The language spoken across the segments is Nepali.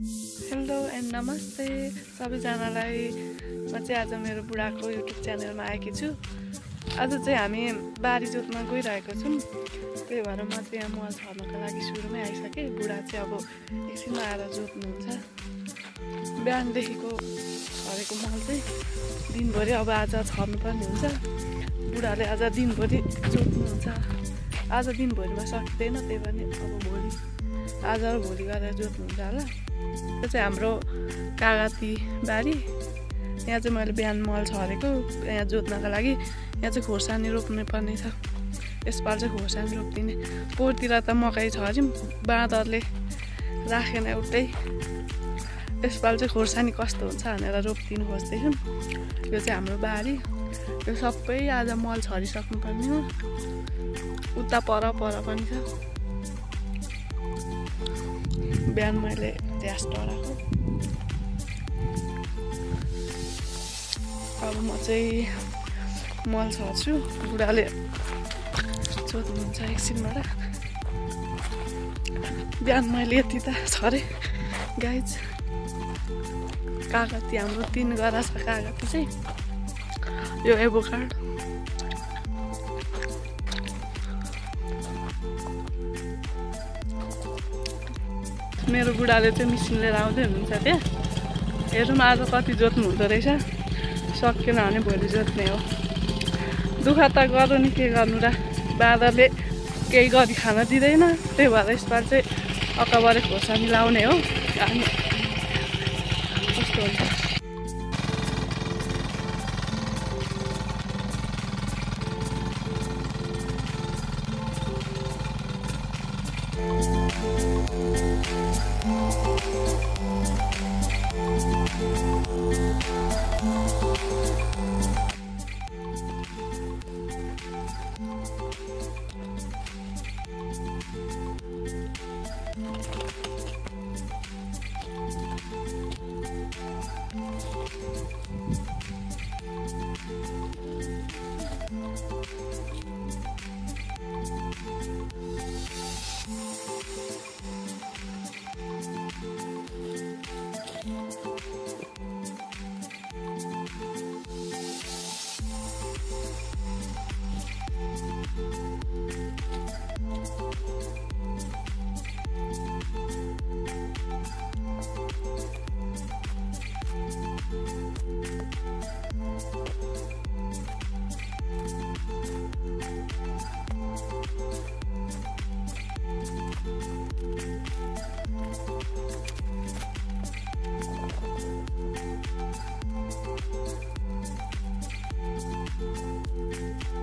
हेलो एन्ड नमस्ते सबैजनालाई। म चाहिँ आज मेरो बुढाको युट्युब च्यानलमा आएकी छु। आज चाहिँ हामी बारी जोत्न गइरहेको छौँ। त्यही भएर म चाहिँ यहाँ मल छर्नको लागि सुरुमै आइसकेँ। बुढा चाहिँ अब एकछिनमा आएर जोत्नुहुन्छ। बिहानदेखिको छरेको मल चाहिँ दिनभरि अब आज छर्नुपर्ने हुन्छ। बुढाले आज दिनभरि जोत्नुहुन्छ। आज दिनभरिमा सकिँदैन, त्यही पनि अब भोलि आज र भोलि गरेर जोत्नुहुन्छ होला। यो चाहिँ हाम्रो कागती बारी। यहाँ चाहिँ मैले बिहान मल छरेको यहाँ जोत्नको लागि। यहाँ चाहिँ खोर्सानी रोप्नु पर्ने छ। यसपालि चाहिँ खोर्सानी रोप्दिने। पोहोरतिर त मकै छर्यौँ, बाँदरले राखेन एउटै। यसपालि चाहिँ खोर्सानी कस्तो हुन्छ भनेर रोपिदिनु खोज्दैछौँ। यो चाहिँ हाम्रो बारी। यो सबै आज मल छरिसक्नुपर्ने हो। उता पर पनि छ। बिहान मैले झ्यास टराएको। अब म चाहिँ मल छर्छु। बुढाले जोत्नुहुन्छ एकछिनबाट। बिहान मैले यति त छरेँ गाइज। कागती हाम्रो 3 गरा छ। कागती चाहिँ यो एभोकाडो, मेरो बुढाले चाहिँ मिसिन लिएर आउँदै हुनुहुन्छ त्यहाँ। हेरौँ आज कति जोत्नु हुँदो रहेछ। सकिएन भने भोलि जोत्ने हो। दुःख त गर्नु नि, के गर्नु र। बाँदरले केही गरी खान दिँदैन। त्यही भएर यसपालि चाहिँ अक्काबारे खोर्सानी लाउने हो। अनि कस्तो हुन्छ।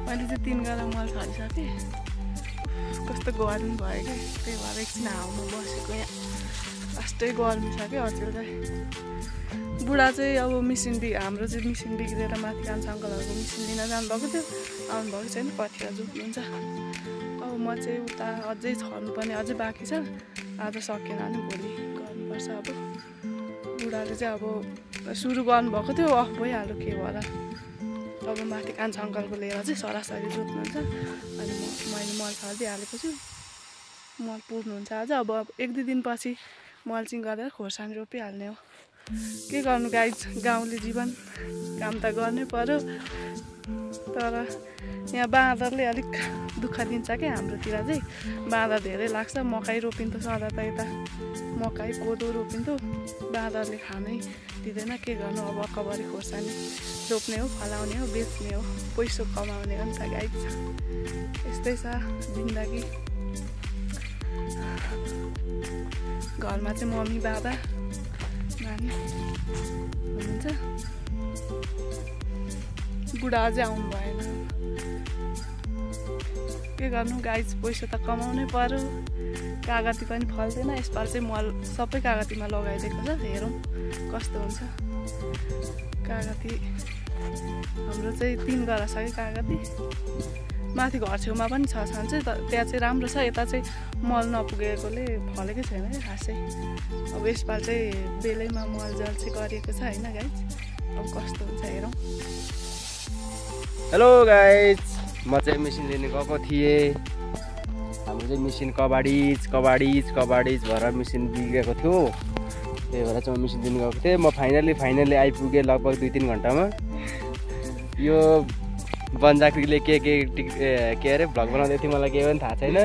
मैले चाहिँ 3 गरा मल छरिसकेँ। कस्तो गर्मी भयो कि, त्यही भएर एकछिन हाउमा बसेको। यहाँ फर्स्टै गर्मी छ कि अचेल चाहिँ। बुढा चाहिँ अब हाम्रो चाहिँ मिसिन बिग्रेर माथि कान्छा अङ्कलहरूको मिसिन लिन जानुभएको थियो। आउनुभएको छैन, कतिखेर जोत्नुहुन्छ। अब म चाहिँ उता अझै छर्नुपर्ने अझै बाँकी छ। आज सकेन भने भोलि गर्नुपर्छ। अब बुढाले चाहिँ अब सुरु गर्नुभएको थियो, अफ भइहाल्यो के भएर। अब माथि कान्छा अङ्कलको लिएर चाहिँ सरासरी जोत्नुहुन्छ। अनि मैले मल छरिदिइहालेको छु। मल पुर्नुहुन्छ आज। अब 1-2 दिनपछि मल्चिङ गरेर खोर्सानी रोपिहाल्ने हो। के गर्नु गाइज, गाउँले जीवन, काम त गर्नै पर्यो। तर यहाँ बाँदरले अलिक दुःख दिन्छ क्या हाम्रोतिर चाहिँ। बाँदर धेरै लाग्छ। मकै रोपिन्थ्यो सदा त यता, मकै कोदो रोपिन्थ्यो। बाँदरले खानै दिँदैन। के गर्नु अब अक्काबारी खोर्सानी रोप्ने हो, फलाउने हो, बेच्ने हो, पैसा कमाउने हो नि त गाइज। यस्तै छ जिन्दगी। घरमा चाहिँ मम्मी बाबा नानी हुनुहुन्छ। बुढा अझै आउनु भएन। के गर्नु गाइज, पैसा त कमाउनै पर्यो। कागती पनि फल्दैन। यसपालि चाहिँ मल सबै कागतीमा लगाइदिएको छ। हेरौँ कस्तो हुन्छ। कागती हाम्रो चाहिँ 3 गरा छ कि कागती। माथि घर छेउमा पनि छ चाहिँ त्यहाँ चाहिँ राम्रो छ। यता चाहिँ मल नपुगेकोले फलेकै छैन क्या खासै। अब यसपालि चाहिँ बेलैमा मल जल चाहिँ गरिएको छ होइन गाइज। अब कस्तो हुन्छ हेरौँ। हेलो गाइज, म चाहिँ मेसिन लिने गएको थिएँ। हाम्रो चाहिँ मेसिन कबाडिज भएर मेसिन बिग्रेको थियो। त्यही भएर चाहिँ म मिसिन दिनु गएको थिएँ। म फाइनली आइपुगेँ लगभग 2-3 घन्टामा। यो बन्जाक्रीले के अरे भ्लग बनाउँदै थियो, मलाई केही पनि थाहा छैन।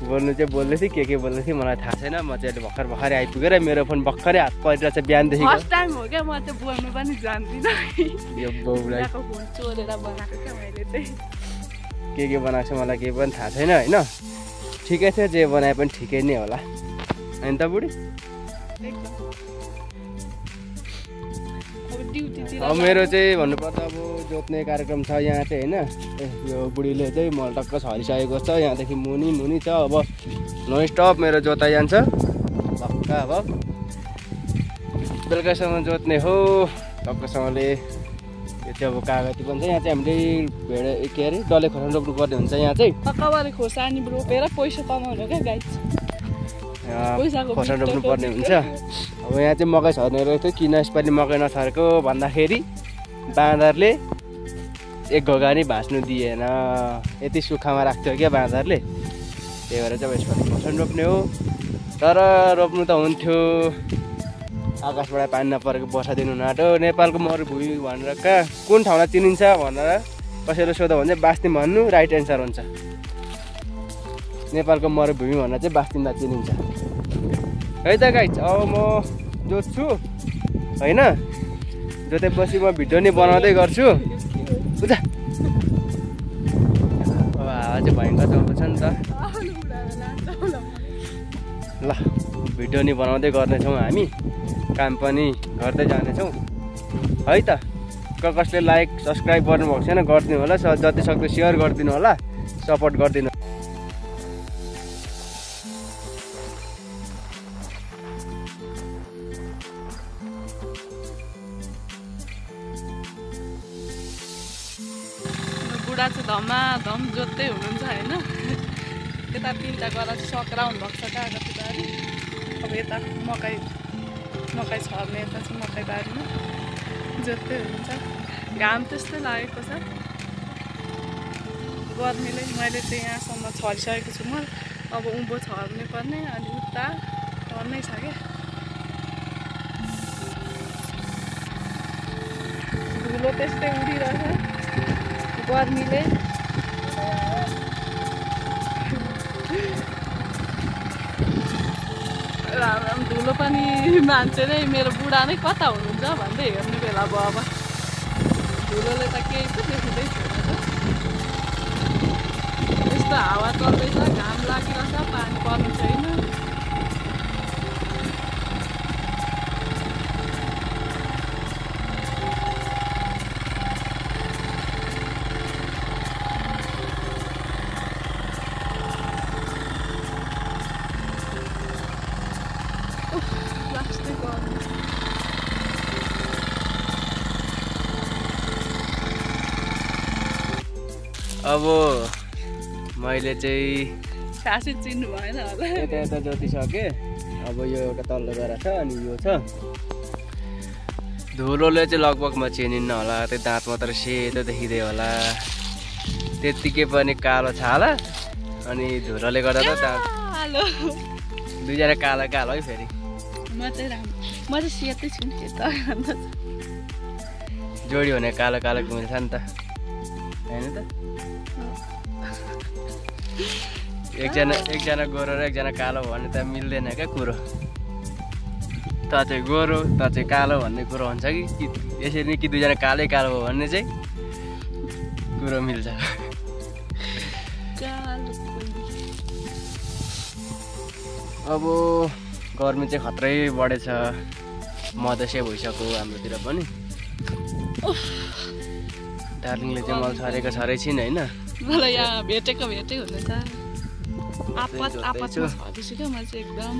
बोल्नु चाहिँ बोल्दै थिएँ, के बोल्दै थिएँ मलाई थाहा छैन। म चाहिँ अहिले भर्खरै आइपुगेर मेरो फोन भर्खरै हात परिरहेको छ बिहानदेखि। फर्स्ट टाइम हो क्या, म चाहिँ बोल्नु पनि जान्दिनँ। यो बाउलाई फोन चोरेर बनाएको क्या मैले चाहिँ। के बनाएको छ मलाई केही पनि थाहा छैन होइन। ठिकै थियो, जे बनाए पनि ठिकै नै होला होइन त बुढी। अब मेरो चाहिँ भन्नुपर्दा अब जोत्ने कार्यक्रम छ यहाँ चाहिँ होइन। यो बुढीले चाहिँ मल टक्क छरिसकेको छ, यहाँदेखि मुनि छ। अब नो स्टप मेरो जोताइ जान्छ पक्का। अब बेलुकासम्म जोत्ने हो टक्कसँगले। यो चाहिँ अब कागती पनि छ यहाँ चाहिँ। हामीले के अरे डल्ले खोर्सानी रोप्नु पर्ने हुन्छ यहाँ चाहिँ। पक्काबारी खोर्सानी रोपेर पैसा कमाउनु क्या गाइस, खोर्सानी रोप्नु पर्ने हुन्छ। अब यहाँ चाहिँ मकै छर्ने रहेछ, किन यसपालि मकै नछरेको भन्दाखेरि बाँदरले एक घोगानी भाँच्नु दिएन, यति सुक्खामा राख्थ्यो क्या बाँदरले। त्यही भएर चाहिँ यसपालि खोर्सानी रोप्ने हो। तर रोप्नु त हुन्थ्यो, आकाशबाट पानी नपरेको वर्षा दिन हुन आँट्यो। नेपालको मरुभूमि भनेर कहाँ कुन ठाउँलाई चिनिन्छ भनेर कसैले सोध्यो भने चाहिँ बास्तिम भन्नु राइट एन्सर हुन्छ। नेपालको मरुभूमि भनेर चाहिँ बास्तिमलाई चिनिन्छ है त गाइस। अब म जोत्छु होइन, जोतेपछि म भिडियो नि बनाउँदै गर्छु। बुझ्छ? अब हावा चाहिँ भयङ्कर चल्दैछ नि त। ल भिडियो नि बनाउँदै गर्नेछौँ हामी, काम पनि गर्दै जानेछौँ है त। कसले लाइक सब्सक्राइब गर्नुभएको छैन गरिदिनु होला, जति सक्दो सेयर गरिदिनु होला, सपोर्ट गरिदिनु। बुढा चाहिँ धमाधम जोत्दै हुनुहुन्छ होइन। यता 3टा गरा चाहिँ सक्राउनु भएको छ कागती बारी। अब यता मकै छर्ने, यता चाहिँ मकै बारीमा जोत्दै हुनुहुन्छ। घाम त्यस्तै लागेको छ गर्मीले। मैले चाहिँ यहाँसम्म छरिसकेको छु म। अब उँभो छर्ने पर्ने, अनि उता पर्नै छ क्या। धुलो त्यस्तै उडिरहेछ गर्मीले। राम धुलो पनि मान्छे नै मेरो बुढा नै कता हुनुहुन्छ भन्दै हेर्ने बेला भयो। अब धुलोले त केही त देखिँदै छैन। यस्तो हावा चल्दैछ, घाम लागिरहेछ, पानी पर्नु छैन। अब मैले चाहिँ खासै चिन्नु भएन होला। यता जोतिसकेँ। अब यो एउटा तल्लो गरा छ अनि यो छ। धुलोले चाहिँ लगभग म चिनिन्न होला, त्यो दाँत मात्र सेतो देखिँदै होला, त्यत्तिकै पनि कालो छाला। अनि धुलोले गर्दा त दुईजना कालो है फेरि। म चाहिँ सेतै छु नि, सेतो जोडी हुने कालो मिल्छ नि त होइन त। एकजना गोरो र एकजना कालो भन्ने त मिल्दैन क्या कुरो। त चाहिँ गोरो त चाहिँ कालो भन्ने कुरो हुन्छ कि यसरी नै कि दुईजना कालो हो भन्ने चाहिँ कुरो मिल्छ। अब गर्मी चाहिँ खत्रै बढेछ, मधेसै भइसक्यो हाम्रोतिर पनि। दार्जिलिङले चाहिँ मल छरेको छरै छिन् होइन। मलाई यहाँ भेटेको हुँदैछ। आपसमा छर्दैछु क्या म चाहिँ एकदम।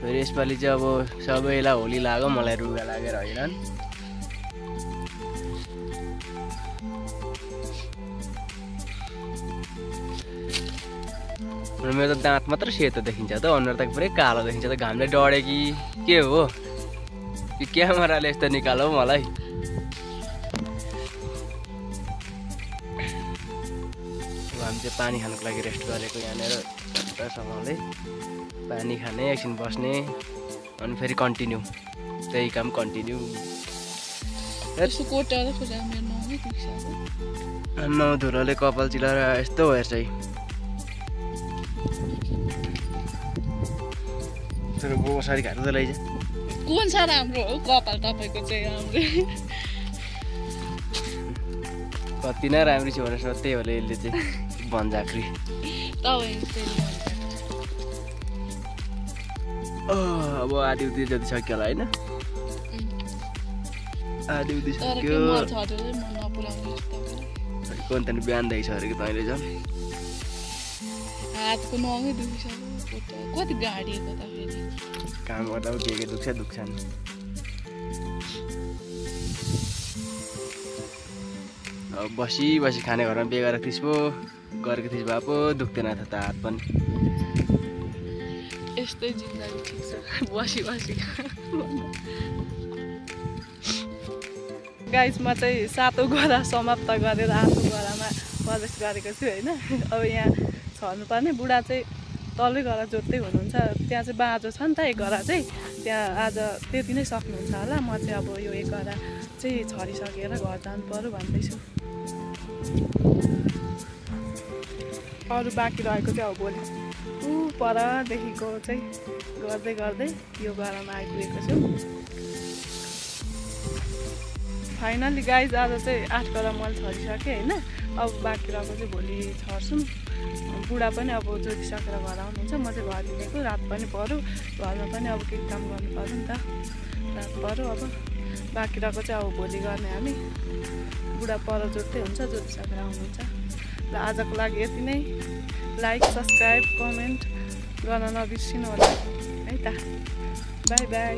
फेरि यसपालि चाहिँ अब सबैलाई होली लाग्यो, मलाई रुगा लागेर होइन। मेरो त दाँत मात्र सेतो देखिन्छ त, अनुहार त पुरै कालो देखिन्छ त। घामले डढ्यो कि के हो कि क्यामेराले यस्तो निकालो मलाई। घाम चाहिँ पानी खानुको लागि रेस्ट गरेको यहाँनिर सँगले पानी खाने एकछिन बस्ने अनि फेरि कन्टिन्यू त्यही काम कन्टिन्यू नुहाउँधुरोले कपाल चिलाएर यस्तो हेर्छ है साडी घाँट्दै लैजा कुन छ राम्रो हो कपाल तपाईँको चाहिँ राम्रो कति नै राम्री छ भनेर त्यही होला यसले चाहिँ भन्जाक्री अब आधी उधी जति सक्यो होला होइन आधी उधी सक्यो कोन त बिहान देखि अरेको तैँले झन् हातको नङै दुखिसक्यो कति गाडिएको त फेरि काम गर्दा के दुख्छ नि अब बसी खाने घरमा बिहे गरेको थिइस् पो गरेको थिइस् भए पो दुख्दैन थियो त हात पनि यस्तै जिन्दगी ठिक छ बसी गाइस म चाहिँ 7औं गोरा समाप्त गरेर 8औं गोरामा प्रवेश गरेको छु होइन अब यहाँ छर्नुपर्ने बुढा चाहिँ तलै गरा जोत्दै हुनुहुन्छ त्यहाँ चाहिँ बाँझो छ नि त एक गरा चाहिँ त्यहाँ आज त्यति नै सक्नुहुन्छ होला म चाहिँ अब यो एक गरा चाहिँ छरिसकेर घर जानु पर्यो भन्दैछु अरू बाँकी रहेको चाहिँ अब भोलि परदेखिको चाहिँ गर्दै यो गरामा आइपुगेको छु फाइनली गाइज आज चाहिँ 8 गरा मैले छरिसकेँ होइन अब बाँकी रहेको चाहिँ भोलि छर्छौँ बुढा पनि अब जोतिसकेर घर आउनुहुन्छ म चाहिँ घर हिँडेको रात पनि पऱ्यो घरमा पनि अब केही काम गर्नु पर्यो नि त रात पऱ्यो अब बाँकी रहेको चाहिँ अब भोलि गर्ने हामी बुढा पर जोत्दै हुन्छ जोतिसकेर आउनुहुन्छ ल आजको लागि यति नै लाइक सब्सक्राइब कमेन्ट गर्न नबिर्सिनु होला है त बाई